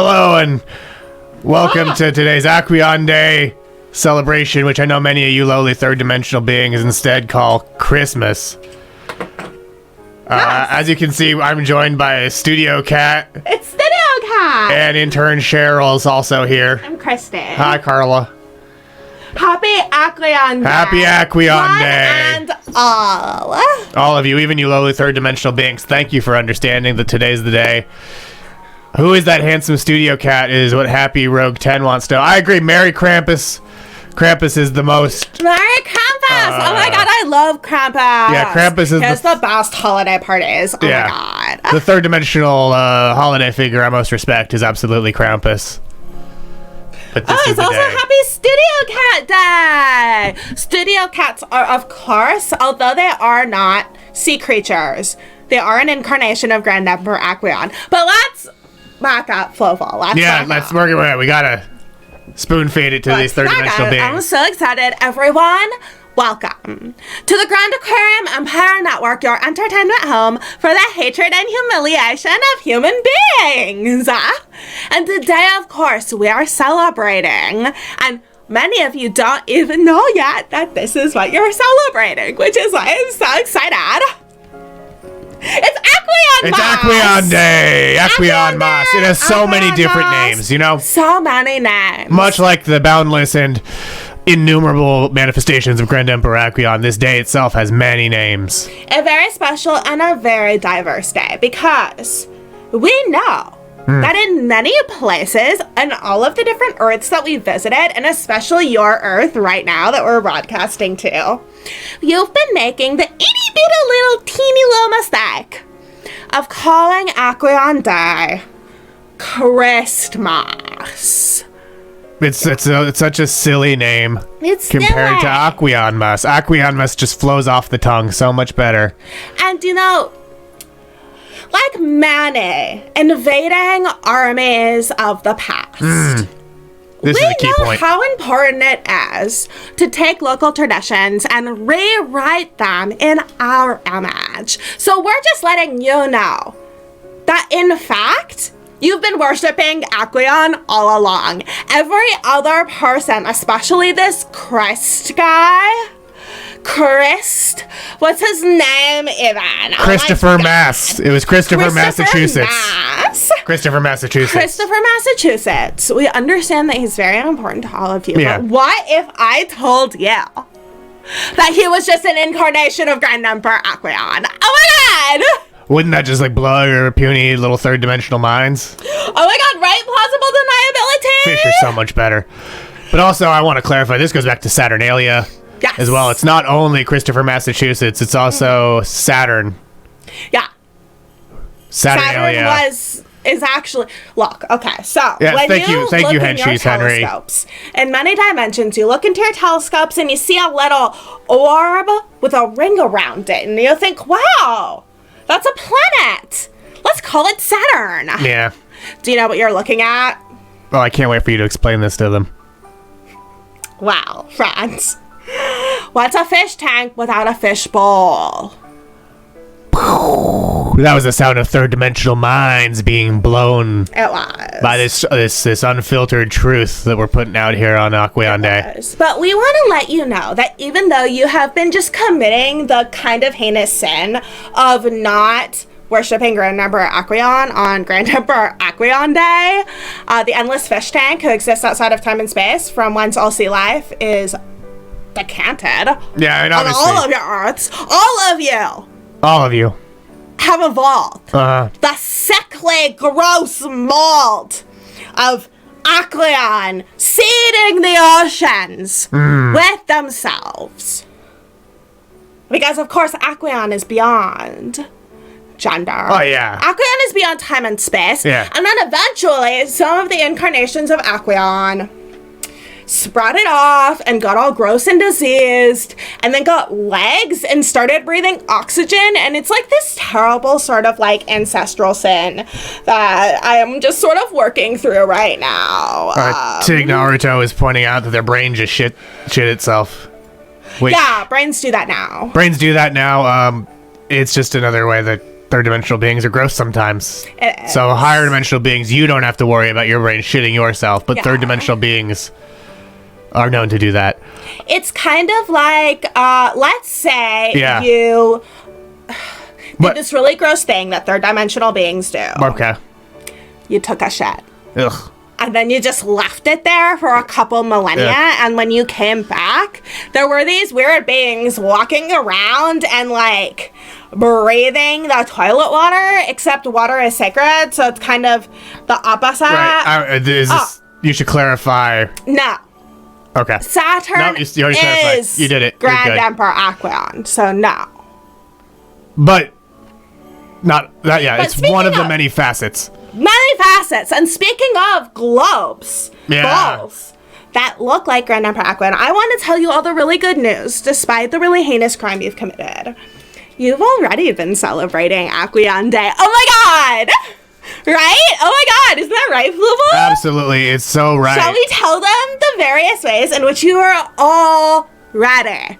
Hello and welcome to today's Aqueon Day celebration, which I know many of you lowly third-dimensional beings instead call Christmas. As you can see, I'm joined by Studio Cat. It's Studio Cat! And intern Cheryl's also here. I'm Kristen. Hi, Carla. Happy Aqueon Day! Happy Aqueon Day! And all. All of you, even you lowly third-dimensional beings, thank you for understanding that today's the day. Who is that handsome Studio Cat is what Happy Rogue 10 wants to know. I agree, Merry Krampus. Krampus is the most... Merry Krampus! Oh my god, I love Krampus! Yeah, Krampus is the best holiday parties. Oh yeah. My god. The third-dimensional holiday figure I most respect is absolutely Krampus. But this is it's also day. Happy Studio Cat Day! Studio Cats are, of course, although they are not sea creatures, they are an incarnation of Grand Emperor Aqueon. But let's back up, Flowful. Let's work it out. We gotta spoon feed it to these third-dimensional beings. I'm so excited, everyone. Welcome to the Grand Aquarium Empire Network, your entertainment home for the hatred and humiliation of human beings. And today, of course, we are celebrating, and many of you don't even know yet that this is what you're celebrating, which is why I'm so excited. It's Aqueonmas! It's Aqueon Day! Aqueonmas. It has so many different names, you know? So many names. Much like the boundless and innumerable manifestations of Grand Emperor Aqueon, this day itself has many names. A very special and a very diverse day because we know that in many places and all of the different Earths that we visited, and especially your Earth right now that we're broadcasting to, you've been making the itty-bitty little teeny little mistake of calling Aqueon Day Christmas. It's such a silly name compared to silly. Aqueonmas. Aqueonmas just flows off the tongue so much better. And you know, like many invading armies of the past, This is a key we know point. how important it is to take local traditions and rewrite them in our image. So we're just letting you know that, in fact, you've been worshipping Aqueon all along. Every other person, especially this Christ guy, what's his name even? Christopher Mass. It was Christopher, Massachusetts. Mass. Christopher, Massachusetts. Christopher, Massachusetts. We understand that he's very important to all of you. Yeah. But what if I told you that he was just an incarnation of Grand Emperor Aqueon? Oh my god! Wouldn't that just like blow your puny little third-dimensional minds? Oh my god, right? Plausible deniability? Fish are so much better. But also, I want to clarify, this goes back to Saturnalia. Yes. As well. It's not only Christopher, Massachusetts, it's also Saturn. Yeah. Saturnalia. Saturn is actually, look, okay, so Yes, when thank you, look in Head your Cheese Henry. telescopes, in many dimensions, you look into your telescopes and you see a little orb with a ring around it, and you think, wow, that's a planet. Let's call it Saturn. Yeah. Do you know what you're looking at? Well, I can't wait for you to explain this to them. Wow, friends. What's a fish tank without a fish bowl? That was the sound of third-dimensional minds being blown It was. by this unfiltered truth that we're putting out here on Aqueon Day. But we want to let you know that even though you have been just committing the kind of heinous sin of not worshipping Grand Emperor Aqueon on Grand Emperor Aqueon Day, the endless fish tank who exists outside of time and space, from whence all sea life is decanted. Yeah, and On obviously, all of your Earths, all of you have evolved the sickly, gross mold of Aqueon seeding the oceans with themselves. Because, of course, Aqueon is beyond gender. Oh, yeah. Aqueon is beyond time and space. Yeah. And then eventually, some of the incarnations of Aqueon sprouted off and got all gross and diseased, and then got legs and started breathing oxygen, and it's like this terrible sort of like ancestral sin that I am just sort of working through right now. Tig Naruto is pointing out that their brain just shit itself. Which Yeah, brains do that now. brains do that now. It's just another way that third dimensional beings are gross sometimes. It is. So higher dimensional beings, you don't have to worry about your brain shitting yourself, but Yeah. third dimensional beings are known to do that. It's kind of like, let's say Yeah. you But- did this really gross thing that third dimensional beings do. Okay. You took a shit. Ugh. And then you just left it there for a couple millennia, Yeah. and when you came back, there were these weird beings walking around and, like, breathing the toilet water, except water is sacred, so it's kind of the opposite. Right. You should clarify. No. Okay. Saturn No, you already clarified. is You did it. You're Grand good. Emperor Aqueon, so no. But not that. Yeah, But it's one of speaking the of- many facets. Many facets. And speaking of globes, Yeah. balls that look like Grand Emperor Aqueon, I want to tell you all the really good news, despite the really heinous crime you've committed. You've already been celebrating Aqueon Day. Oh my god! Right? Oh my god, isn't that right, Fluval? Absolutely, it's so right. Shall we tell them the various ways in which you are already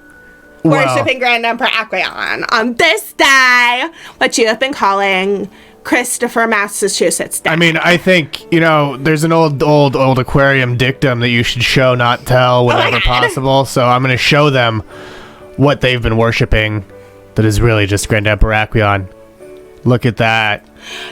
Well, worshipping Grand Emperor Aqueon on this day, what you have been calling Christopher, Massachusetts Day? I mean, I think, there's an old aquarium dictum that you should show, not tell, whenever God. possible. So I'm going to show them what they've been worshiping that is really just Grand Emperor Aqueon. Look at that.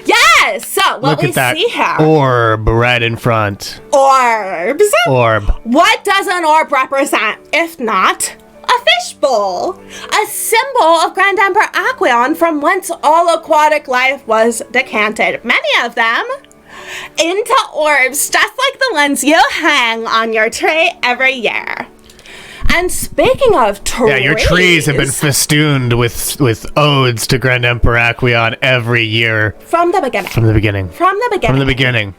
Yes! So, what Look we at that see here. orb right in front. Orbs. Orb. What does an orb represent, if not a fishbowl? A symbol of Grand Emperor Aqueon, from whence all aquatic life was decanted. Many of them into orbs, just like the ones you hang on your tree every year. And speaking of trees... Yeah, your trees have been festooned with odes to Grand Emperor Aqueon every year. From the beginning. From the beginning. From the beginning. From the beginning.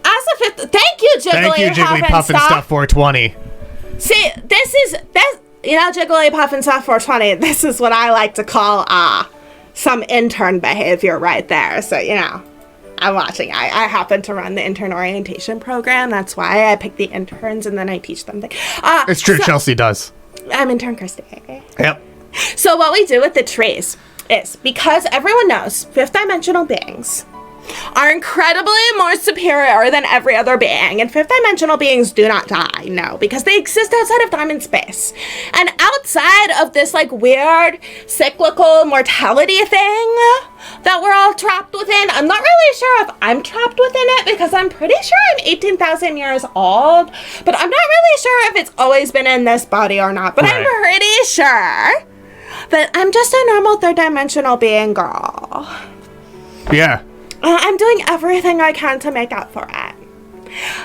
As a fifth... Thank you, Thank you, Jigglypuff Jigglypuff and Stuff 420. See, Jigglypuff and Stuff 420, this is what I like to call, some intern behavior right there. So, I'm watching. I happen to run the intern orientation program. That's why I pick the interns and then I teach them things. It's true, Chelsea does. I'm intern Christy. Yep. So what we do with the trees is, because everyone knows fifth dimensional beings are incredibly more superior than every other being, and fifth dimensional beings do not die, no, because they exist outside of time and space. And outside of this weird cyclical mortality thing that we're all trapped within, I'm not really sure if I'm trapped within it, because I'm pretty sure I'm 18,000 years old, but I'm not really sure if it's always been in this body or not, but I'm Right. pretty sure that I'm just a normal third dimensional being girl. Yeah. I'm doing everything I can to make up for it.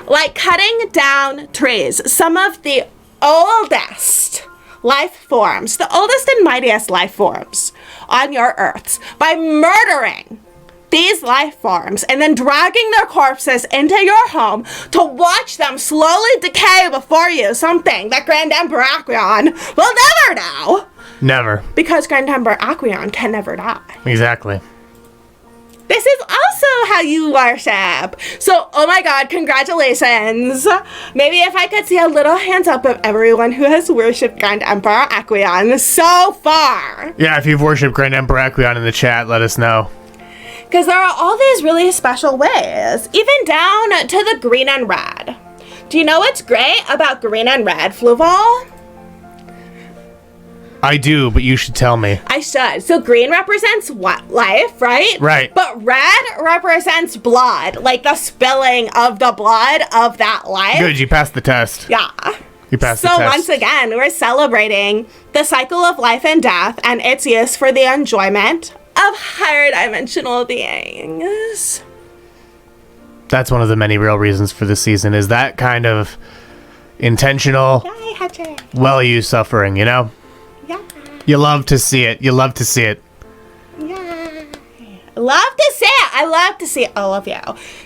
Like cutting down trees, some of the oldest life forms, the oldest and mightiest life forms on your earths, by murdering these life forms and then dragging their corpses into your home to watch them slowly decay before you, something that Grand Emperor Aqueon will never know. Never. Because Grand Emperor Aqueon can never die. Exactly. This is also how you worship. So, oh my god, congratulations. Maybe if I could see a little hands up of everyone who has worshipped Grand Emperor Aqueon so far. Yeah, if you've worshipped Grand Emperor Aqueon in the chat, let us know. Because there are all these really special ways, even down to the green and red. Do you know what's great about green and red, Fluval? I do, but you should tell me. I should. So green represents what? Life, right? Right. But red represents blood, like the spilling of the blood of that life. Good, you passed the test. Yeah. You passed the So test. once again, we're celebrating the cycle of life and death and its use for the enjoyment of higher dimensional beings. That's one of the many real reasons for this season, is that kind of intentional, Yay, Hatcher. well-used suffering, you know? Yeah. You love to see it. You love to see it. Yay. Love to see it. I love to see all of you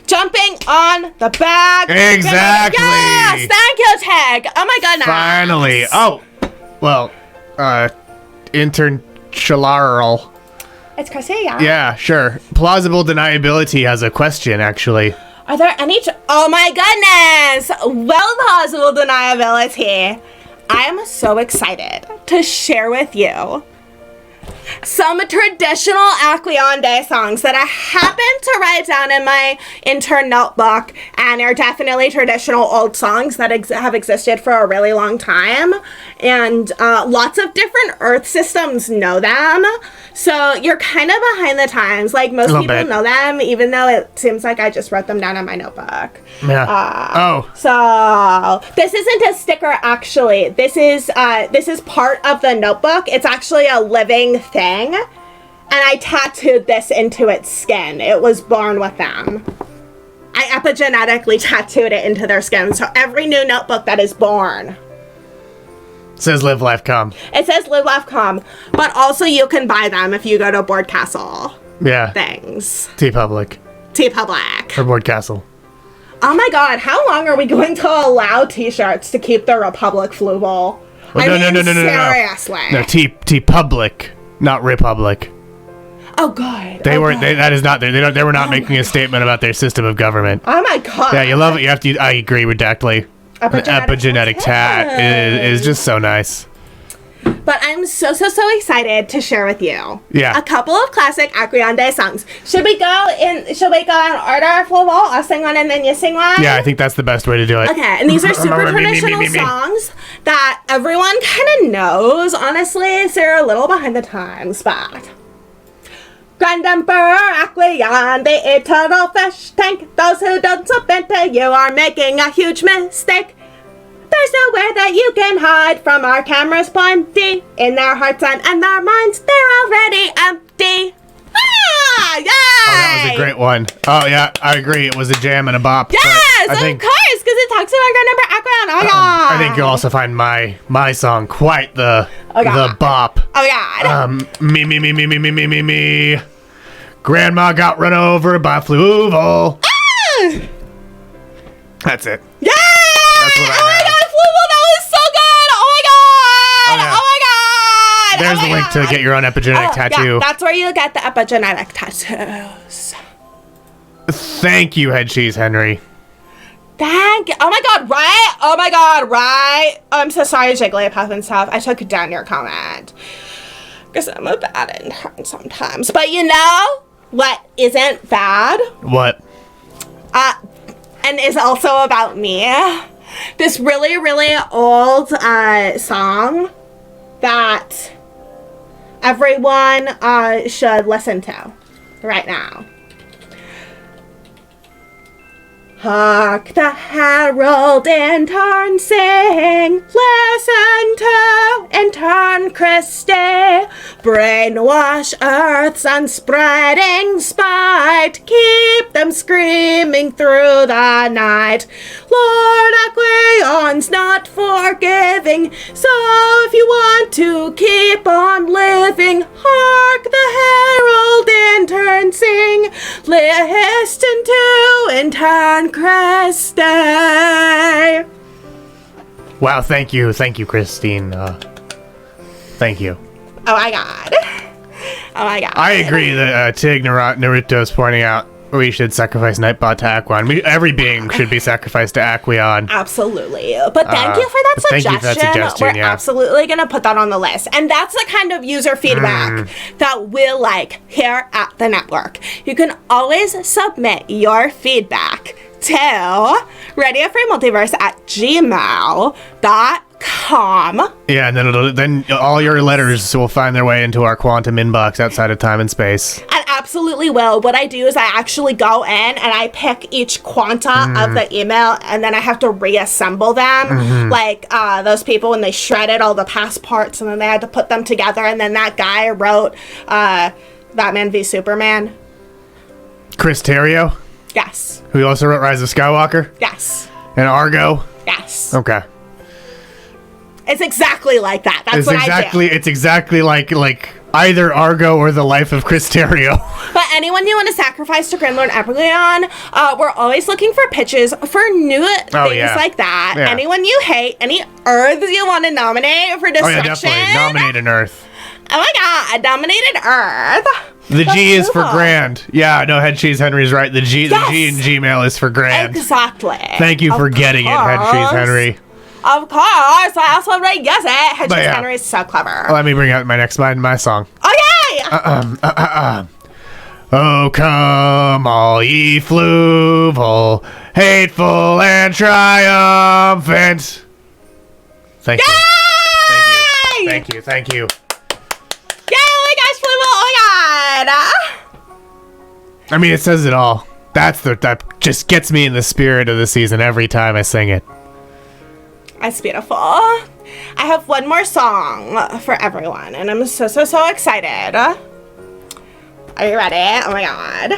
jumping on the bag. Exactly. Yes, thank you, Tag. Oh my goodness. Finally. Oh, well, intern Chalaral. It's Chrissy, yeah. Yeah, sure. Plausible deniability has a question, actually. Are there any... oh my goodness. Well, plausible deniability. I am so excited to share with you some traditional Aqueon Day songs that I happened to write down in my intern notebook, and are definitely traditional old songs that have existed for a really long time, and lots of different Earth systems know them, so you're kind of behind the times. Like, most people know them, even though it seems like I just wrote them down in my notebook. Yeah. So this isn't a sticker, actually. This is part of the notebook. It's actually a living thing, and I tattooed this into its skin. It was born with them. I epigenetically tattooed it into their skin, so every new notebook that is born says Live Life Calm. It says Live Life Calm, but also you can buy them if you go to Board Castle. Yeah. Things. T-Public. T-Public. Or Board Castle. Oh my god, how long are we going to allow t-shirts to keep the Republic Fluval? Well, no. Seriously. No, T-Public, not Republic. Oh god. They were. God. That is not. They were not making a statement about their system of government. Oh my god. Yeah, you love it. You have to. I agree with Dactley. Epigenetic tat is just so nice. But I'm so excited to share with you a couple of classic Aqueon Day songs. Should we go in order, Fluval? I'll sing one and then you sing one? Yeah, I think that's the best way to do it. Okay, and these are super traditional songs that everyone kind of knows, honestly, so they're a little behind the times, but... Grand Emperor Aqueon, the eternal fish tank. Those who don't submit to you are making a huge mistake. There's nowhere that you can hide from our cameras pointing. In their hearts and their minds, they're already empty. Ah! Yay! Oh, that was a great one. Oh, yeah, I agree. It was a jam and a bop. Yes, of course, because it talks about Grand Emperor Aqueon. Oh, God. I think you'll also find my song quite the bop. Oh, God. Me. Grandma got run over by Fluval. Ah! That's it. Yeah! That's what I Oh, my have. God, Fluval, that was so good! Oh, my God! There's the link to get your own epigenetic tattoo. Yeah, that's where you get the epigenetic tattoos. Thank you, Head Cheese Henry. Thank you. Oh my god, right? Oh my god, right? I'm so sorry, Jigglypuff and stuff. I took down your comment. Because I'm a bad intern sometimes. But you know what isn't bad? What? And is also about me. This really, really old song that everyone should listen to right now. Hark the herald intern sing, listen to intern Christie, brainwash Earth's unspreading spite, keep them screaming through the night. Lord Aqueon's not forgiving, so if you want to keep on living, hark the herald intern sing, listen to intern Christie. Wow, thank you, Christine. Thank you. Oh my god. Oh my god. I agree that Tig Naruto's pointing out we should sacrifice Nightbot to Aqueon. Every being should be sacrificed to Aqueon. Absolutely. But thank you for that suggestion. Thank you for that suggestion, We're absolutely going to put that on the list. And that's the kind of user feedback that we like here at the network. You can always submit your feedback to radiofreemultiverse@gmail.com. Yeah, and then all your letters will find their way into our quantum inbox outside of time and space. And absolutely will. What I do is I actually go in and I pick each quanta of the email, and then I have to reassemble them. Like those people when they shredded all the past parts and then they had to put them together, and then that guy wrote Batman v Superman. Chris Terrio, Yes. who also wrote Rise of Skywalker, Yes. and Argo. Yes. Okay. It's exactly like that. That's what I do. It's exactly like either Argo or the life of Chris Terrio. But anyone you want to sacrifice to Grand Lord Aqueon, we're always looking for pitches for new things like that. Yeah. Anyone you hate, any Earths you want to nominate for destruction. Oh yeah, definitely. Nominate an Earth. Oh my god, nominated Earth. The G is for grand. Yeah, no, Head Cheese Henry's right. The G in Gmail is for grand. Exactly. Thank you for getting it, Head Cheese Henry. Of course, I also read yes it. Hedges yeah. Henry is so clever. Let me bring out my next line in my song. Okay! Oh, come all ye fluval, hateful and triumphant. Thank you. Yay! Thank you. Thank you. Yay, oh my gosh, Fluval, oh my god! I mean, it says it all. That just gets me in the spirit of the season every time I sing it. That's beautiful. I have one more song for everyone, and I'm so excited. Are you ready? Oh my god.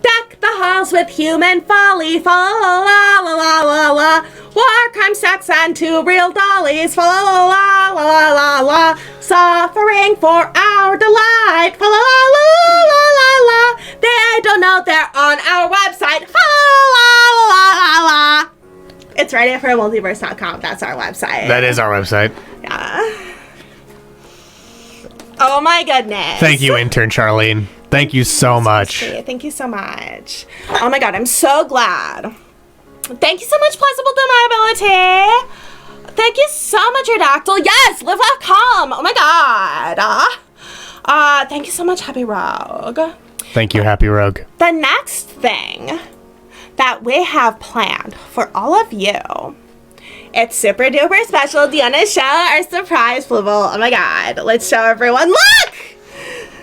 Deck the halls with human folly, fa la la la la la la. War, crime, sex, and two real dollies, fa la la la la la la. Suffering for our delight, fa la la la la la. They don't know they're on our website, fa la la la la. It's readyformultiverse.com. That's our website. That is our website. Yeah. Oh my goodness. Thank you, intern Charlene. Thank you so much. Thank you so much. Oh my god, I'm so glad. Thank you so much, Plausible Deniability. Thank you so much, Redactyl. Yes, live laugh calm. Oh my god. Thank you so much, Happy Rogue. Thank you, Happy Rogue. The next thing that we have planned for all of you, it's super duper special. Do you want to show our surprise, Fluval? Oh my god, let's show everyone. Look!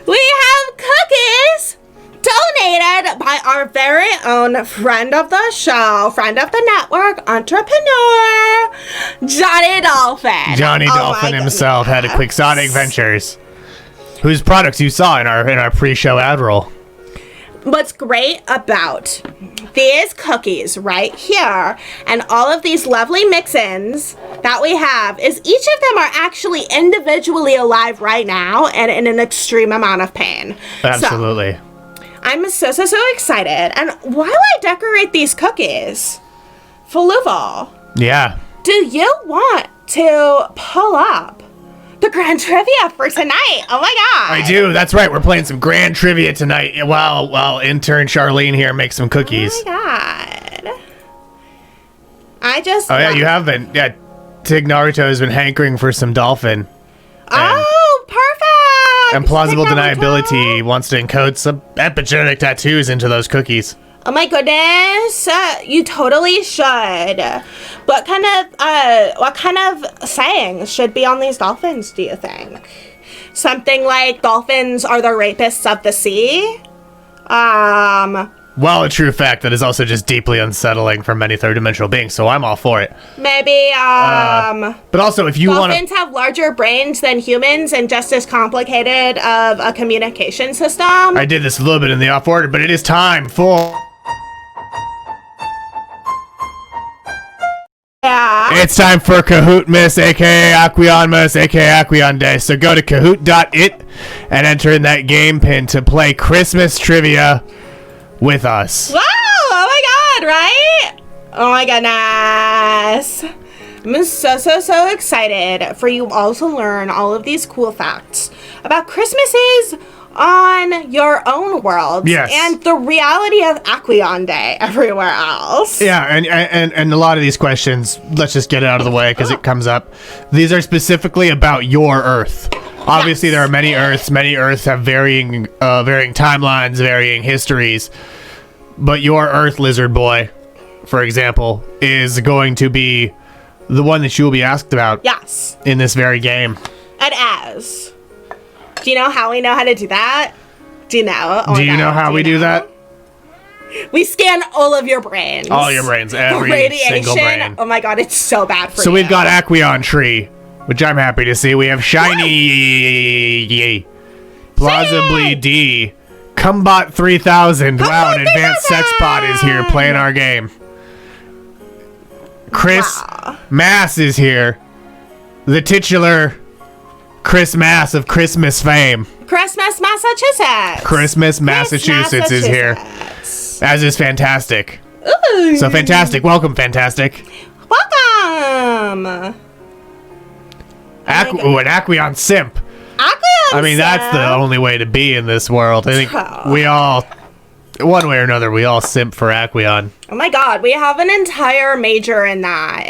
We have cookies donated by our very own friend of the show, friend of the network, entrepreneur, Johnny Dolphin. Johnny Dolphin himself had a Quixotic Ventures, whose products you saw in our pre-show ad roll. What's great about these cookies right here and all of these lovely mix-ins that we have is each of them are actually individually alive right now and in an extreme amount of pain. Absolutely. So, I'm so excited. And while I decorate these cookies, Faluval, Yeah. do you want to pull up the grand trivia for tonight? Oh my god. I do. That's right. We're playing some grand trivia tonight while intern Charlene here makes some cookies. Oh my god. I just... Oh, yeah, you have been. Yeah, Tig Naruto has been hankering for some dolphin. Oh, perfect! And Plausible Tig Naruto. Deniability wants to encode some epigenetic tattoos into those cookies. Oh my goodness, you totally should. What kind of sayings should be on these dolphins, do you think? Something like dolphins are the rapists of the sea? Well, a true fact that is also just deeply unsettling for many third-dimensional beings, so I'm all for it. Maybe, But also, if you want to... dolphins have larger brains than humans and just as complicated of a communication system. I did this a little bit in the off order, but it is time for... Yeah. It's time for Kahootmas, aka Aqueonmas, aka Aqueon Day. So go to kahoot.it and enter in that game pin to play Christmas trivia with us. Wow! Oh my god, right? Oh my goodness. I'm so excited for you all to learn all of these cool facts about Christmases on your own world. Yes. And the reality of Aqueon Day everywhere else. Yeah, and a lot of these questions, let's just get it out of the way because it comes up. These are specifically about your Earth. Obviously, Yes. there are many Earths. Many Earths have varying timelines, varying histories. But your Earth lizard boy, for example, is going to be the one that you will be asked about Yes. in this very game. And as. Do you know how we know how to do that? Do you know? Oh my Do you God, know how we do that? We scan all of your brains. All your brains, every The radiation. single brain. Oh my god, it's so bad for So you. we've got Aqueon Tree, which I'm happy to see. We have Shiny, Plausibly D, Cumbot 3000. Wow, an advanced sex bot is here playing our game. Chris Wow. Mass is here. The titular Chris Mass of Christmas fame. Christmas, Massachusetts. Christmas, Massachusetts is here. Massachusetts. As is Fantastic. Ooh. So Fantastic, welcome Fantastic. Welcome. An Aqueon simp. Aqueon. I mean, that's the only way to be in this world. I think Oh. we all one way or another, we all simp for Aqueon. Oh my god, we have an entire major in that.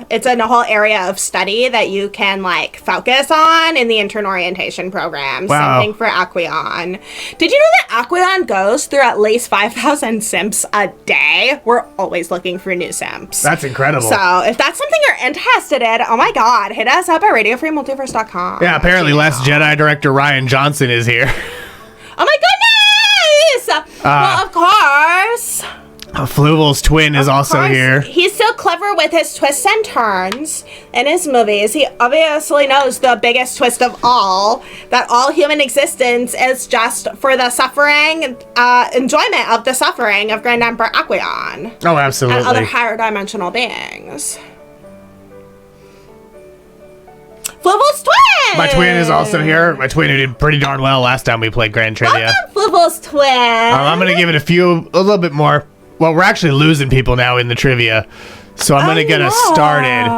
It's in a whole area of study that you can, like, focus on in the intern orientation program. Wow. Simping for Aqueon. Did you know that Aqueon goes through at least 5,000 simps a day? We're always looking for new simps. That's incredible. So, if that's something you're interested in, oh my god, hit us up at radiofreemultiverse.com. Yeah, apparently Last Jedi director Ryan Johnson is here. Oh my goodness! Well, of course. Fluvel's twin is also course, here. He's so clever with his twists and turns in his movies. He obviously knows the biggest twist of all, that all human existence is just for the suffering, enjoyment of the suffering of Grand Emperor Aqueon. Oh, absolutely. And other higher dimensional beings. Fluvel's twin! My twin is also here. My twin who did pretty darn well last time we played Grand Trivia. Welcome, Fluvel's twin! I'm going to give it a little bit more. Well, we're actually losing people now in the trivia, so I'm going to get us started.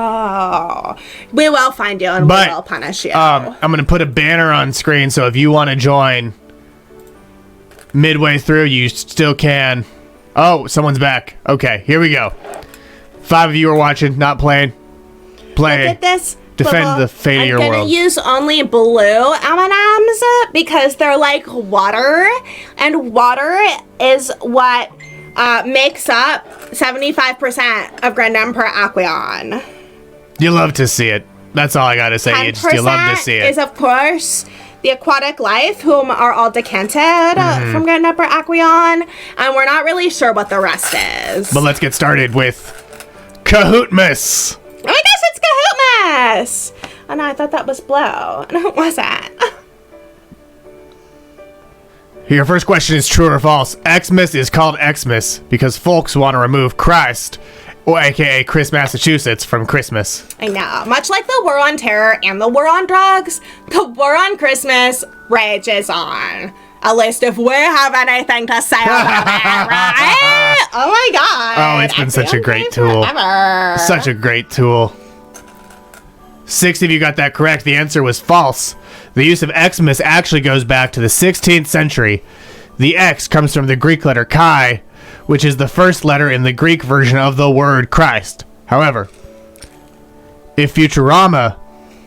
We will find you and we will punish you. I'm going to put a banner on screen, so if you want to join midway through, you still can. Oh, someone's back. Okay, here we go. 5 of you are watching, not playing. Play. Look at this. Defend the fate of your I'm world. gonna use only blue M&Ms because they're like water, and water is what makes up 75% of Grand Emperor Aqueon. You love to see it. That's all I gotta say. You love to see it. Is, of course, the aquatic life, whom are all decanted from Grand Emperor Aqueon, and we're not really sure what the rest is. But let's get started with Cahootmas. Oh my gosh, it's Cahootmas! Oh no, I thought that was blue. No, it wasn't. Your first question is true or false. Xmas is called Xmas because folks want to remove Christ, or aka Chris, Massachusetts, from Christmas. I know. Much like the war on terror and the war on drugs, the war on Christmas rages on. At least if we have anything to say about it, right? Oh my god. Oh, it's been such a great tool. Forever. Such a great tool. 6 of you got that correct. The answer was false. The use of Xmas actually goes back to the 16th century. The X comes from the Greek letter chi, which is the first letter in the Greek version of the word Christ. However, if Futurama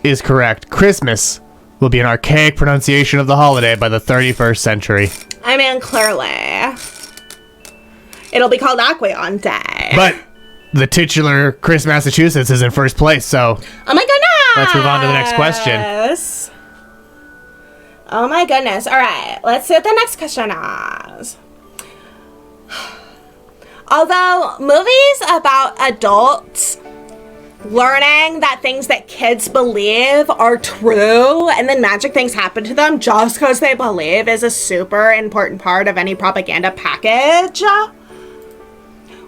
is correct, Christmas will be an archaic pronunciation of the holiday by the 31st century. I mean, clearly. It'll be called Aqueon Day. But the titular Chris, Massachusetts is in first place, so... Oh my goodness! Let's move on to the next question. Oh my goodness. All right, let's see what the next question is. Although movies about adults learning that things that kids believe are true and then magic things happen to them just because they believe is a super important part of any propaganda package.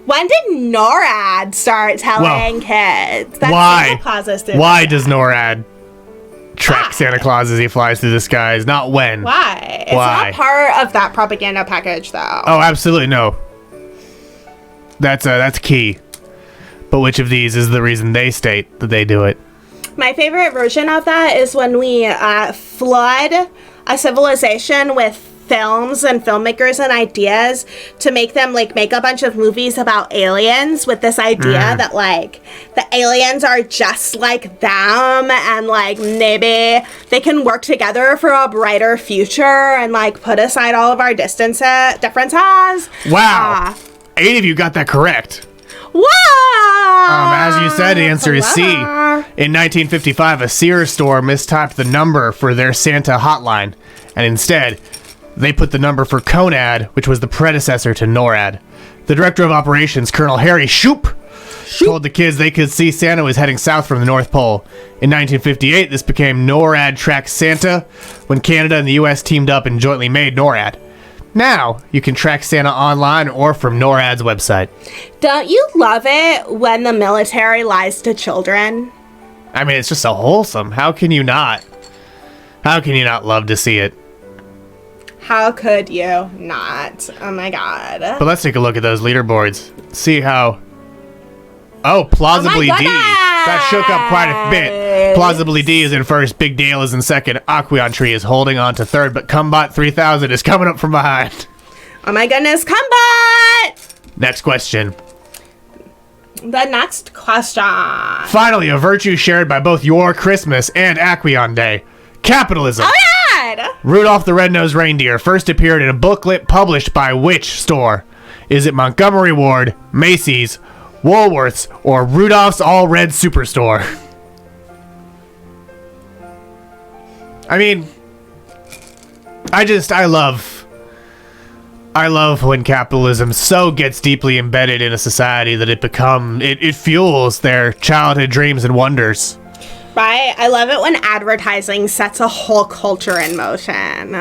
When did NORAD start telling kids that Santa Claus is doing Why does NORAD track Santa Claus as he flies through the skies? Not when. Why? It's not part of that propaganda package, though. Oh, absolutely no. That's key. But which of these is the reason they state that they do it? My favorite version of that is when we flood a civilization with films and filmmakers and ideas to make them like make a bunch of movies about aliens with this idea that like the aliens are just like them and like maybe they can work together for a brighter future and like put aside all of our differences. Wow. 8 of you got that correct. Wow. As you said, the answer is C. In 1955, a Sears store mistyped the number for their Santa hotline, and instead, they put the number for Conad, which was the predecessor to NORAD. The director of operations, Colonel Harry Shoup, told the kids they could see Santa was heading south from the North Pole. In 1958, this became NORAD Track Santa when Canada and the U.S. teamed up and jointly made NORAD. Now, you can track Santa online or from NORAD's website. Don't you love it when the military lies to children? I mean, it's just so wholesome. How can you not? How can you not love to see it? How could you not? Oh my god. But let's take a look at those leaderboards. See how... Oh, Plausibly D. That shook up quite a bit. Plausibly D is in first. Big Dale is in second. Aqueon Tree is holding on to third, but Cumbot 3000 is coming up from behind. Oh my goodness, combat! Next question. The next question. Finally, a virtue shared by both your Christmas and Aqueon Day. Capitalism. Oh my god! Rudolph the Red-Nosed Reindeer first appeared in a booklet published by which store? Is it Montgomery Ward, Macy's, Woolworth's, or Rudolph's All Red Superstore? I mean, I love when capitalism so gets deeply embedded in a society that it fuels their childhood dreams and wonders. Right? I love it when advertising sets a whole culture in motion.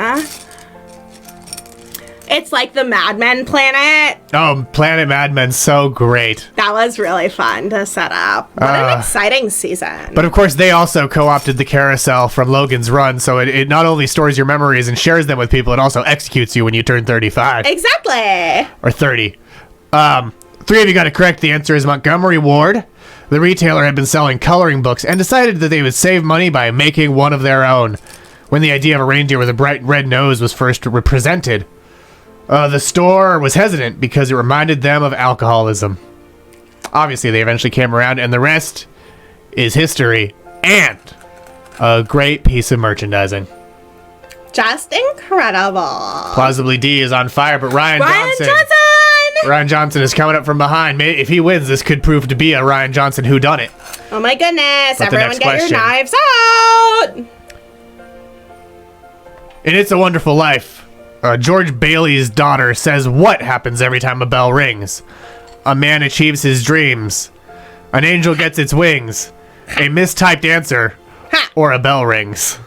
It's like the Mad Men planet. Oh, Planet Mad Men's so great. That was really fun to set up. What an exciting season. But of course, they also co-opted the carousel from Logan's Run, so it not only stores your memories and shares them with people, it also executes you when you turn 35. Exactly. Or 30. 3 of you got it correct. The answer is Montgomery Ward. The retailer had been selling coloring books and decided that they would save money by making one of their own. When the idea of a reindeer with a bright red nose was first presented, the store was hesitant because it reminded them of alcoholism. Obviously, they eventually came around, and the rest is history and a great piece of merchandising. Just incredible. Plausibly D is on fire, but Ryan Johnson is coming up from behind. If he wins, this could prove to be a Ryan Johnson whodunit. Oh my goodness. But everyone get your knives out. In It's a Wonderful Life, George Bailey's daughter says what happens every time a bell rings. A man achieves his dreams. An angel gets its wings. A mistyped answer. Or a bell rings.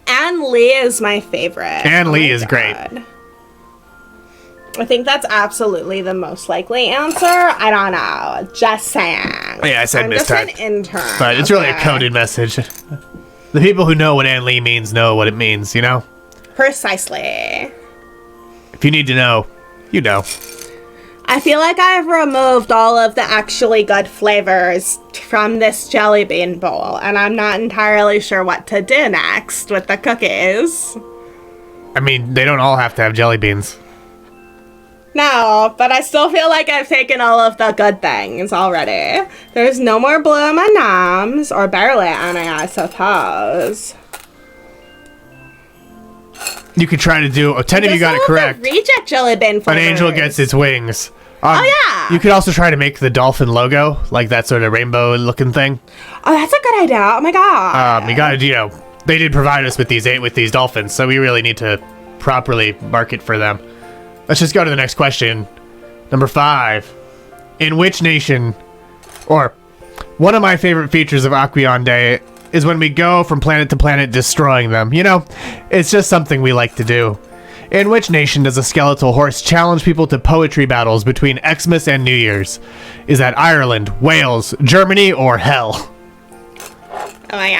Ann Lee is my favorite. Ann Lee is great. I think that's absolutely the most likely answer. I don't know. Just saying. Yeah, I said I'm mistyped. just an intern. But it's really a coded message. The people who know what Ann Lee means know what it means, you know? Precisely. If you need to know, you know. I feel like I've removed all of the actually good flavors from this jelly bean bowl, and I'm not entirely sure what to do next with the cookies. I mean, they don't all have to have jelly beans. No, but I still feel like I've taken all of the good things already. There's no more blue M&Ms, or barely any, I suppose. You could try to do... 10 of you got it correct. Reject jelly bean flavors. An angel gets its wings. Oh, yeah. You could also try to make the dolphin logo, like that sort of rainbow-looking thing. Oh, that's a good idea. Oh, my God. You gotta, they did provide us with these dolphins, so we really need to properly market for them. Let's just go to the next question. Number 5. In which nation, or one of my favorite features of Aqueon Day is when we go from planet to planet destroying them. You know, it's just something we like to do. In which nation does a skeletal horse challenge people to poetry battles between Xmas and New Year's? Is that Ireland, Wales, Germany, or hell? Oh my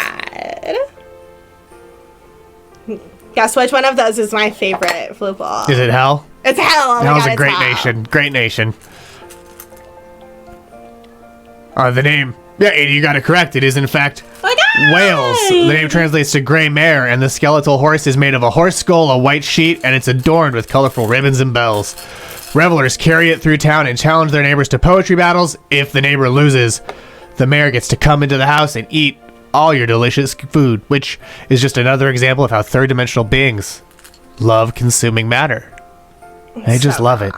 God. Guess which one of those is my favorite flute ball? Is it hell? It's hell. Oh Hell's my God, a great hell. nation. Great nation. The name... Yeah, you got it correct. It is, in fact, Wales. The name translates to gray mare, and the skeletal horse is made of a horse skull, a white sheet, and it's adorned with colorful ribbons and bells. Revelers carry it through town and challenge their neighbors to poetry battles. If the neighbor loses, the mare gets to come into the house and eat all your delicious food, which is just another example of how third-dimensional beings love consuming matter. They just love it.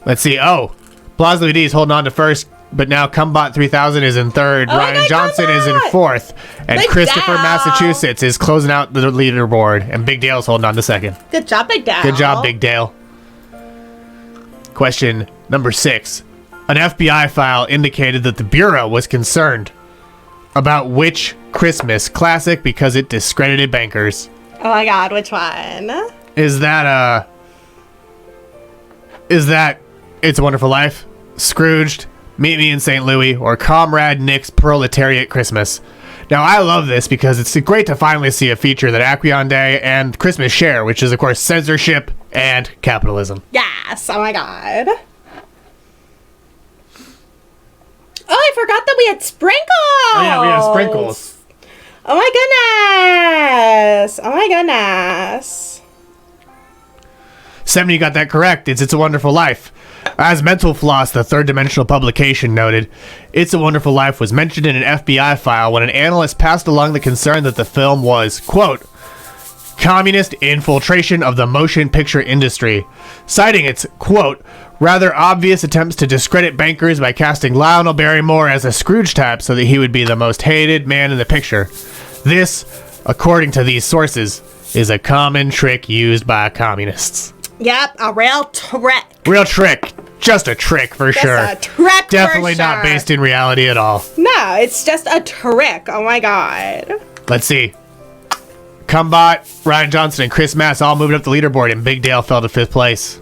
Let's see. Oh, Blazley D is holding on to first, but now Cumbot 3000 is in third. Ryan Johnson is in fourth. And Big Christopher, Dale. Massachusetts is closing out the leaderboard. And Big Dale's holding on to second. Good job, Big Dale. Good job, Big Dale. Question number 6. An FBI file indicated that the Bureau was concerned about which Christmas classic because it discredited bankers. Oh my God, which one? Is that It's a Wonderful Life, Scrooged, Meet Me in St. Louis, or Comrade Nick's Proletariat Christmas? Now, I love this because it's great to finally see a feature that Aqueon Day and Christmas share, which is, of course, censorship and capitalism. Yes, oh my God. Oh, I forgot that we had sprinkles! Oh, yeah, we have sprinkles. Oh my goodness! Oh my goodness. 70 got that correct. It's a Wonderful Life. As Mental Floss, the third dimensional publication, noted, It's a Wonderful Life was mentioned in an FBI file when an analyst passed along the concern that the film was, quote, communist infiltration of the motion picture industry, citing its, quote, rather obvious attempts to discredit bankers by casting Lionel Barrymore as a Scrooge type so that he would be the most hated man in the picture. This, according to these sources, is a common trick used by communists. Yep, a real trick. Real trick. Just a trick for Just sure. a trick Definitely for sure. not based in reality at all. No, it's just a trick. Oh my god. Let's see. Cumbot, Ryan Johnson, and Chris Mass all moved up the leaderboard, and Big Dale fell to 5th place.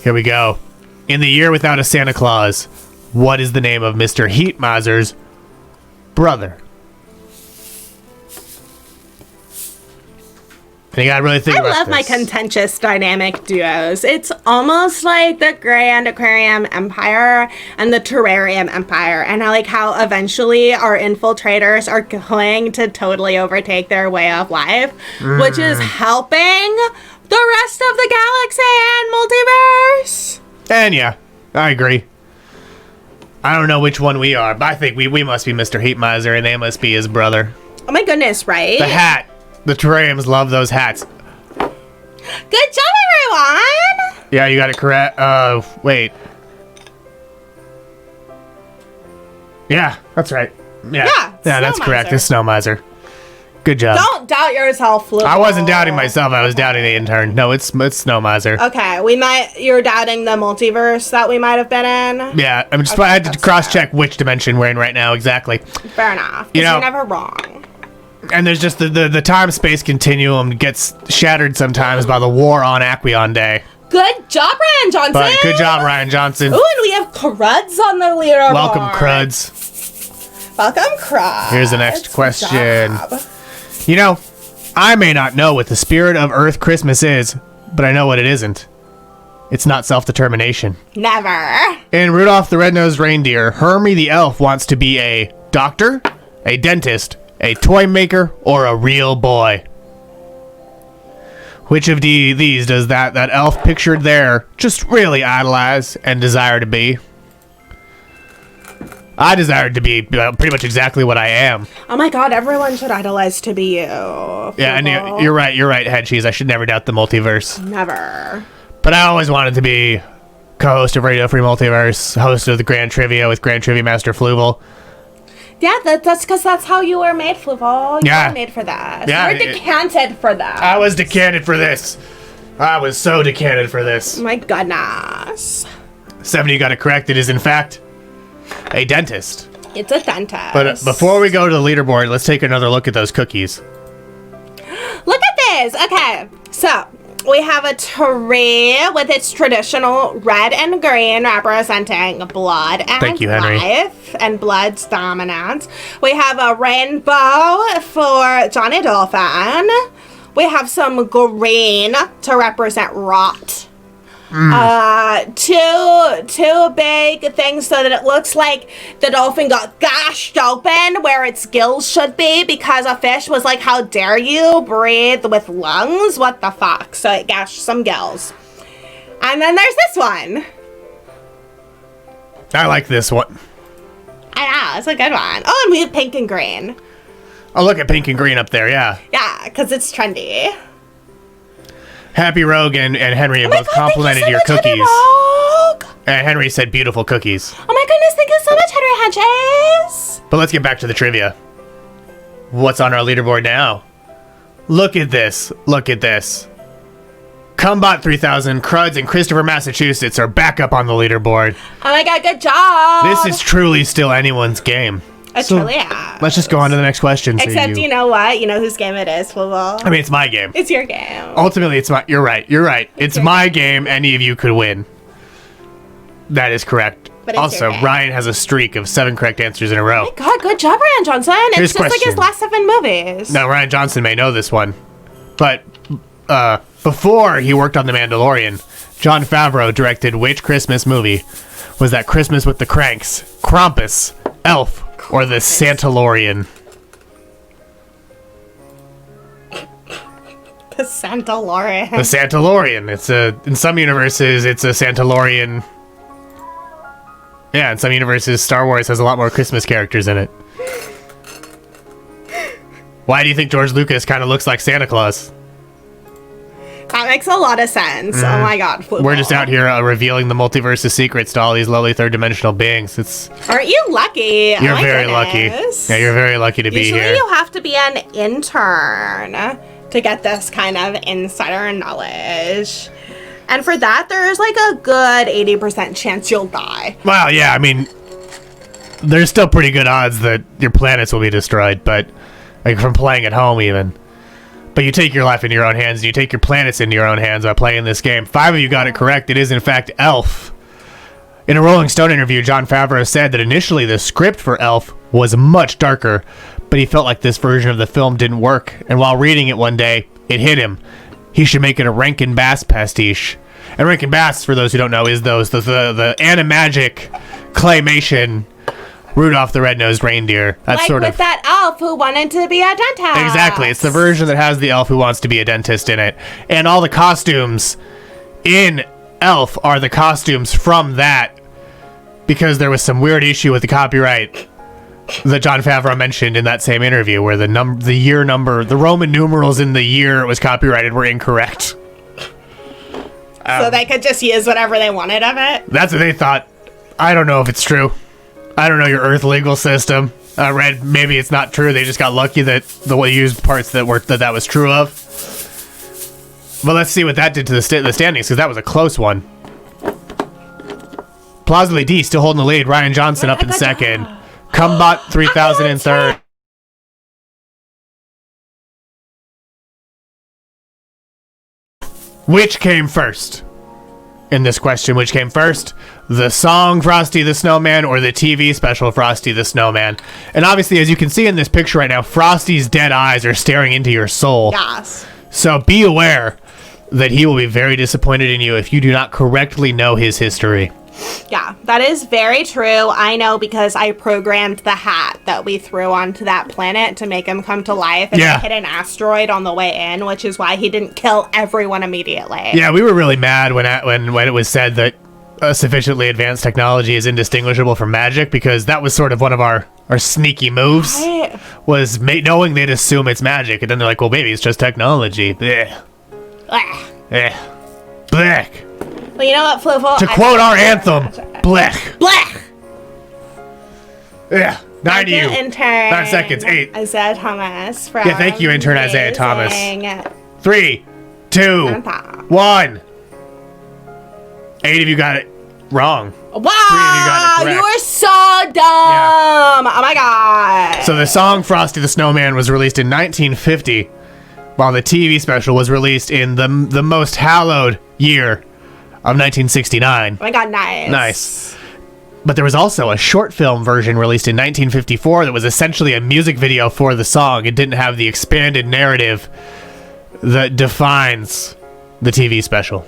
Here we go. In the year without a Santa Claus, what is the name of Mr. Heatmiser's brother? And you gotta really think about this. I love my contentious dynamic duos. It's almost like the Grand Aquarium Empire and the Terrarium Empire. And I like how eventually our infiltrators are going to totally overtake their way of life, which is helping the rest of the galaxy and multiverse. And yeah, I agree. I don't know which one we are, but I think we must be Mr. Heatmiser, and they must be his brother. Oh my goodness, right? The hat. The terrariums love those hats. Good job, everyone! Yeah, you got it correct. Wait. Yeah, that's right. Yeah, that's correct. It's Snow Miser. Good job. Don't doubt yourself, Fluke. I wasn't doubting myself. I was doubting the intern. No, it's Snow Miser. Okay, you're doubting the multiverse that we might have been in? Yeah, I had to cross-check which dimension we're in right now exactly. Fair enough. You're never wrong. And there's just the time-space continuum gets shattered sometimes by the war on Aqueon Day. Good job, Ryan Johnson. But good job, Ryan Johnson. Ooh, and we have Cruds on the leaderboard. Welcome, Cruds. Welcome, Cruds. Here's the next question. You know, I may not know what the spirit of Earth Christmas is, but I know what it isn't. It's not self-determination. Never. In Rudolph the Red-Nosed Reindeer, Hermie the elf wants to be a doctor, a dentist, a toy maker, or a real boy. Which of these does that elf pictured there just really idolize and desire to be? I desire to be pretty much exactly what I am. Oh my god, everyone should idolize to be you. Yeah, and you're right, Head Cheese. I should never doubt the multiverse. Never. But I always wanted to be co-host of Radio Free Multiverse, host of the Grand Trivia with Grand Trivia Master Fluval. Yeah, that's because that's how you were made, Fluval. You were made for that. Yeah, you were decanted for that. I was decanted for this. I was so decanted for this. My goodness. 70 got it correct. It is, in fact, a dentist. It's a dentist. But before we go to the leaderboard, let's take another look at those cookies. Look at this. Okay, so we have a tree with its traditional red and green representing blood and Thank you, Henry. life and blood's dominance. We have a rainbow for Johnny Dolphin. We have some green to represent rot. Two big things so that it looks like the dolphin got gashed open where its gills should be because a fish was like, how dare you breathe with lungs? What the fuck? So it gashed some gills. And then there's this one. I like this one. I know, it's a good one. Oh, and we have pink and green. Oh, look at pink and green up there, yeah. Yeah, because it's trendy. Happy Rogue and Henry have both complimented your cookies. And Henry said beautiful cookies. Oh my goodness, thank you so much, Henry Hedges. But let's get back to the trivia. What's on our leaderboard now? Look at this. Look at this. Cumbot 3000, Cruds, and Christopher, Massachusetts are back up on the leaderboard. Oh my god, good job. This is truly still anyone's game. It truly is. Let's just go on to the next question. Except, you know what? You know whose game it is, Fluval. I mean, it's my game. It's your game. Ultimately, it's my... You're right. It's my game. Any of you could win. That is correct. But it's also, your game. Ryan has a streak of 7 correct answers in a row. Oh my god, good job, Ryan Johnson. Here's It's just like his question. last 7 movies. Now, Ryan Johnson may know this one, but before he worked on The Mandalorian, Jon Favreau directed which Christmas movie? Was that Christmas with the Cranks, Krampus, Elf, or the Santalorian? The Santalorian. The Santalorian. It's in some universes, it's a Santalorian. Yeah, in some universes, Star Wars has a lot more Christmas characters in it. Why do you think George Lucas kind of looks like Santa Claus? That makes a lot of sense. Oh my god. We're just out here revealing the multiverse's secrets to all these lowly third-dimensional beings. Aren't you lucky? You're very lucky. Yeah, you're very lucky to be here. Usually you have to be an intern to get this kind of insider knowledge. And for that, there's like a good 80% chance you'll die. Well, yeah, I mean, there's still pretty good odds that your planets will be destroyed, but like from playing at home even. But you take your life into your own hands, and you take your planets into your own hands by playing this game. 5 of you got it correct. It is, in fact, Elf. In a Rolling Stone interview, Jon Favreau said that initially the script for Elf was much darker, but he felt like this version of the film didn't work. And while reading it one day, it hit him. He should make it a Rankin Bass pastiche. And Rankin Bass, for those who don't know, is the animagic claymation Rudolph the Red-Nosed Reindeer. That's like sort with of that elf who wanted to be a dentist. exactly. It's the version that has the elf who wants to be a dentist in it, and all the costumes in Elf are the costumes from that, because there was some weird issue with the copyright that Jon Favreau mentioned in that same interview, where the year number, the Roman numerals in the year it was copyrighted were incorrect. So they could just use whatever they wanted of it? That's what they thought. I don't know if it's true. I don't know your Earth legal system. I read maybe it's not true. They just got lucky that the way used parts that was true of. But let's see what that did to the standings, because that was a close one. Plausibly D still holding the lead. Ryan Johnson up in second. Cumbot 3000 in third. Which came first? In this question, which came first? The song Frosty the Snowman or the TV special Frosty the Snowman? And obviously, as you can see in this picture right now, Frosty's dead eyes are staring into your soul. Yes. So be aware that he will be very disappointed in you if you do not correctly know his history. Yeah, that is very true. I know because I programmed the hat that we threw onto that planet to make him come to life, and Yeah. it hit an asteroid on the way in, which is why he didn't kill everyone immediately. Yeah, we were really mad when it was said that sufficiently advanced technology is indistinguishable from magic, because that was sort of one of our sneaky moves, Right. was knowing they'd assume it's magic, and then they're like, well, maybe it's just technology. Blech. Ugh. Eh. Blech. Well, you know what, Fluffle? To quote our anthem, blech. Blech! Yeah, 9 to you. Intern 9 seconds, 8. Isaiah Thomas from Yeah, thank you, intern Isaiah Thomas. Amazing 3, 2, Anthem. 1. 8 of you got it wrong. Wow! got it correct. You are so dumb! Oh my god! So the song Frosty the Snowman was released in 1950, while the TV special was released in the most hallowed year of 1969. Oh my god, nice. Nice. But there was also a short film version released in 1954 that was essentially a music video for the song. It didn't have the expanded narrative that defines the TV special.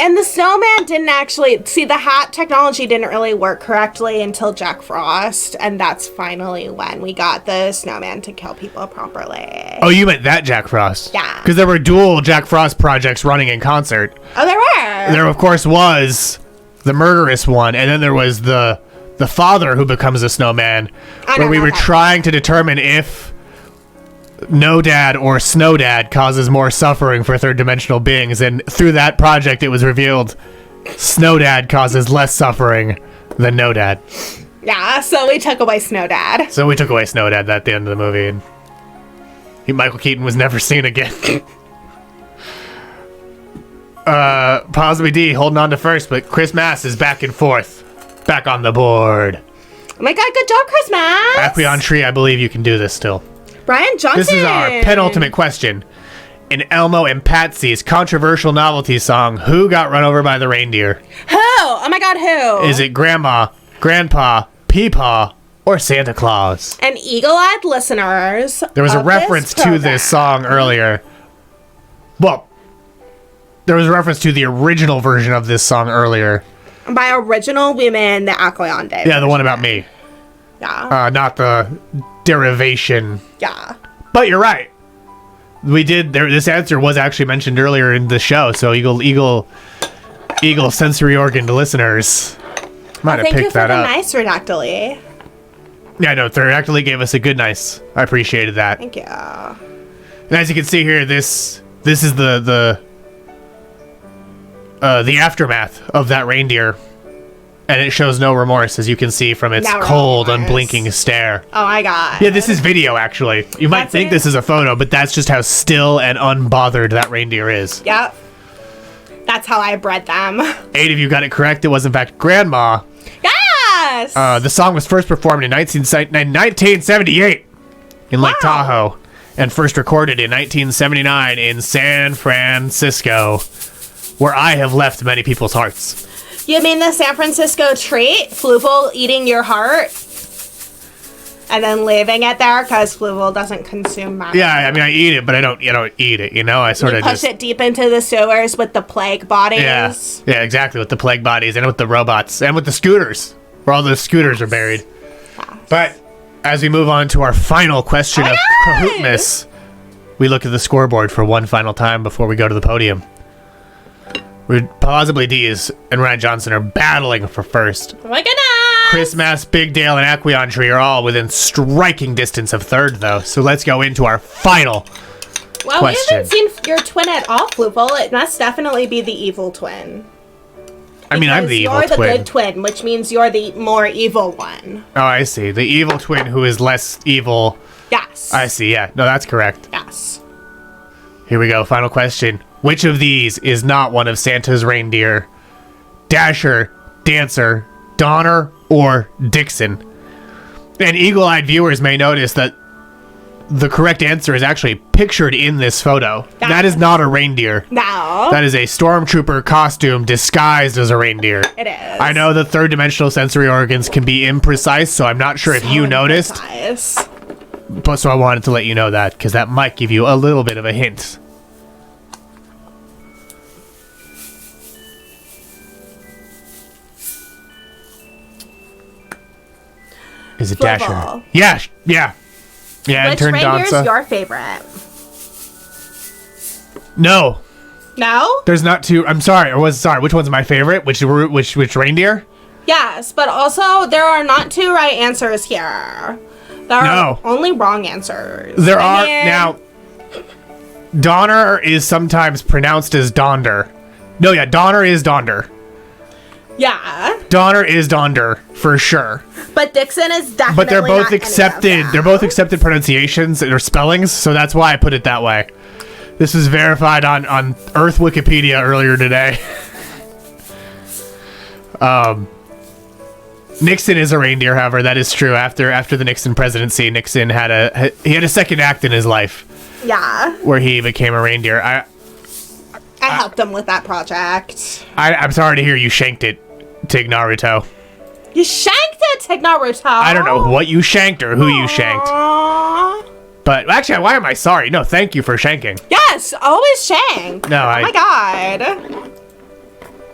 And the snowman didn't actually... See, the hat technology didn't really work correctly until Jack Frost, and that's finally when we got the snowman to kill people properly. Oh, you meant that Jack Frost? Yeah. Because there were dual Jack Frost projects running in concert. Oh, there were? There, of course, was the murderous one, and then there was the father who becomes a snowman, where we were trying to determine if No Dad or Snow Dad causes more suffering for third-dimensional beings, and through that project it was revealed Snow Dad causes less suffering than No Dad. Yeah, so we took away Snow Dad. So we took away Snow Dad at the end of the movie, and Michael Keaton was never seen again. Possibly D holding on to first, but Chris Mass is back and forth. Back on the board. Oh my god, good job, Christmas! Aqueon Tree, I believe you can do this still. Brian Johnson! This is our penultimate question. In Elmo and Patsy's controversial novelty song, who got run over by the reindeer? Who? Oh my god, who? Is it Grandma, Grandpa, Peepaw, or Santa Claus? And eagle-eyed listeners. There was a reference to this song earlier. Well, there was a reference to the original version of this song earlier. By original, we mean the Aqueon Day. Yeah, the one about me. Yeah. Not the derivation. Yeah. But you're right. We did. This answer was actually mentioned earlier in the show. So eagle sensory organ listeners might have picked that up. Thank you for the nice redactally. Yeah, no, Theractally gave us a good nice. I appreciated that. Thank you. And as you can see here, this is the aftermath of that reindeer, and it shows no remorse, as you can see from its cold, unblinking stare. Oh my god. Yeah, this is video, actually. You might think this is a photo, but that's just how still and unbothered that reindeer is. Yep. That's how I bred them. 8 of you got it correct. It was, in fact, Grandma. Yes! The song was first performed in 1978 in Lake Tahoe, and first recorded in 1979 in San Francisco, where I have left many people's hearts. You mean the San Francisco treat? Floovel eating your heart? And then leaving it there because Floovel doesn't consume matter. Yeah, I mean, I eat it, but I don't eat it, you know? I sort of push it deep into the sewers with the plague bodies. Yeah, exactly, with the plague bodies and with the robots and with the scooters, where all those scooters are buried. Yes. But as we move on to our final question of Kahootmas, we look at the scoreboard for one final time before we go to the podium. Plausibly D's and Ryan Johnson are battling for first. Oh my goodness! Chris Mass, Big Dale, and Aqueon Tree are all within striking distance of third, though. So let's go into our final question. We haven't seen your twin at all, Floovel. It must definitely be the evil twin. I mean, I'm the evil twin. You're the good twin, which means you're the more evil one. Oh, I see. The evil twin who is less evil. Yes. I see, yeah. No, that's correct. Yes. Here we go. Final question. Which of these is not one of Santa's reindeer? Dasher, Dancer, Donner, or Dixon? And eagle-eyed viewers may notice that the correct answer is actually pictured in this photo. That is not a reindeer. No. That is a stormtrooper costume disguised as a reindeer. It is. I know the third-dimensional sensory organs can be imprecise, so I'm not sure if you noticed. But so I wanted to let you know that, because that might give you a little bit of a hint. Is it Dasher? Yeah. Which reindeer is your favorite? No. No? There's not two. I'm sorry. Which one's my favorite? Which reindeer? Yes, but also there are not two right answers here. There are only wrong answers. There are now. Donner is sometimes pronounced as Donder. No, yeah, Donner is Donder. Yeah. Donner is Donder for sure. But Dixon is definitely. But they're both accepted. They're both accepted pronunciations or spellings, so that's why I put it that way. This was verified on Earth Wikipedia earlier today. Nixon is a reindeer, however, that is true. After the Nixon presidency, Nixon had a second act in his life. Yeah. Where he became a reindeer. I helped him with that project. I'm sorry to hear you shanked it, Tig Naruto. You shanked it, Tig Naruto? I don't know what you shanked or who you shanked. But actually, why am I sorry? No, thank you for shanking. Yes, always shank. No, oh my god.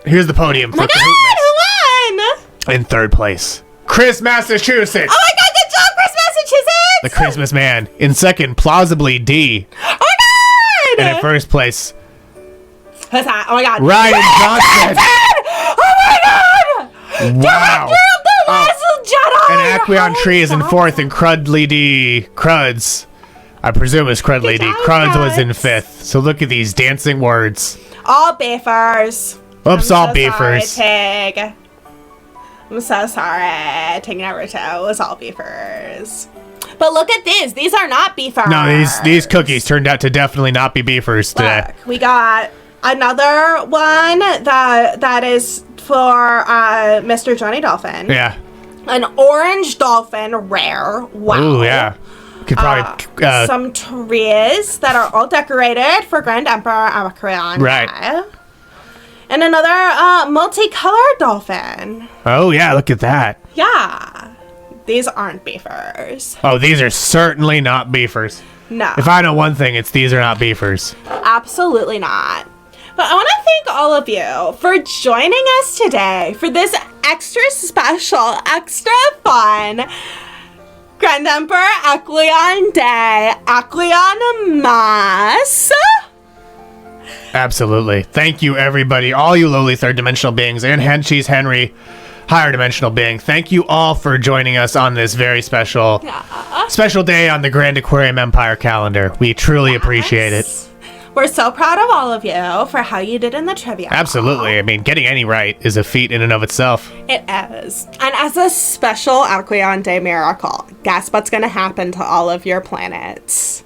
Here's the podium for Who won? In third place, Chris, Massachusetts. Oh my god, good job, Chris, Massachusetts! The Christmas man. In second, plausibly D. Oh my god! And in first place, who's that? Oh my god. Ryan Johnson. Oh my god! Wow. The Last Jedi! And Aqueon Tree is in fourth, and Crudly D. Cruds. I presume it's Crudly D. Cruds was in fifth. So look at these dancing words. All beefers. Oops, all beefers. Sorry, Tig. I'm so sorry. Tig Naruto was all beefers. But look at these. These are not beefers. No, these cookies turned out to definitely not be beefers today. Look, we got another one that is for Mr. Johnny Dolphin. Yeah. An orange dolphin, rare. Wow. Ooh, yeah. Could probably some trees that are all decorated for Grand Emperor Aqueon. Right. And another multicolored dolphin. Oh yeah, look at that. Yeah. These aren't beefers. Oh, these are certainly not beefers. No. If I know one thing, it's these are not beefers. Absolutely not. But I want to thank all of you for joining us today for this extra special, extra fun Grand Emperor Aqueon Day, Aqueonmas. Absolutely. Thank you, everybody. All you lowly third dimensional beings and Henchies Henry, higher dimensional being. Thank you all for joining us on this very special day on the Grand Aquarium Empire calendar. We truly appreciate it. We're so proud of all of you for how you did in the trivia. Absolutely. I mean, getting any right is a feat in and of itself. It is. And as a special Aqueon Day miracle, guess what's going to happen to all of your planets?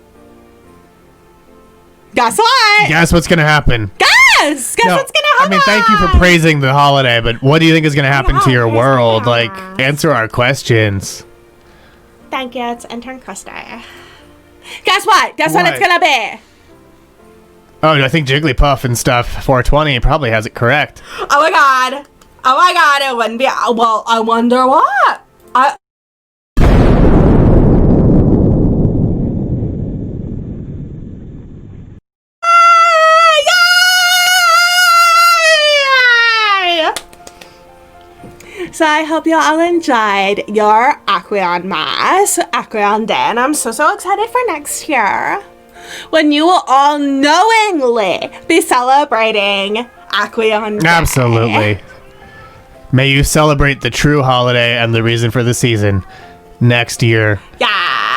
Guess what? Guess what's going to happen? Guess what's going to happen? I mean, thank you for praising the holiday, but what do you think is going to happen to your world? Like, answer our questions. Thank you. It's intern Krista. Guess what? Guess what it's going to be? Oh, I think Jigglypuff and stuff, 420, probably has it correct. Oh my god. It wouldn't be. Well, I wonder what. So I hope you all enjoyed your Aqueonmas, Aqueon Day, and I'm so excited for next year, when you will all knowingly be celebrating Aqueon Day. Absolutely. May you celebrate the true holiday and the reason for the season next year. Yeah.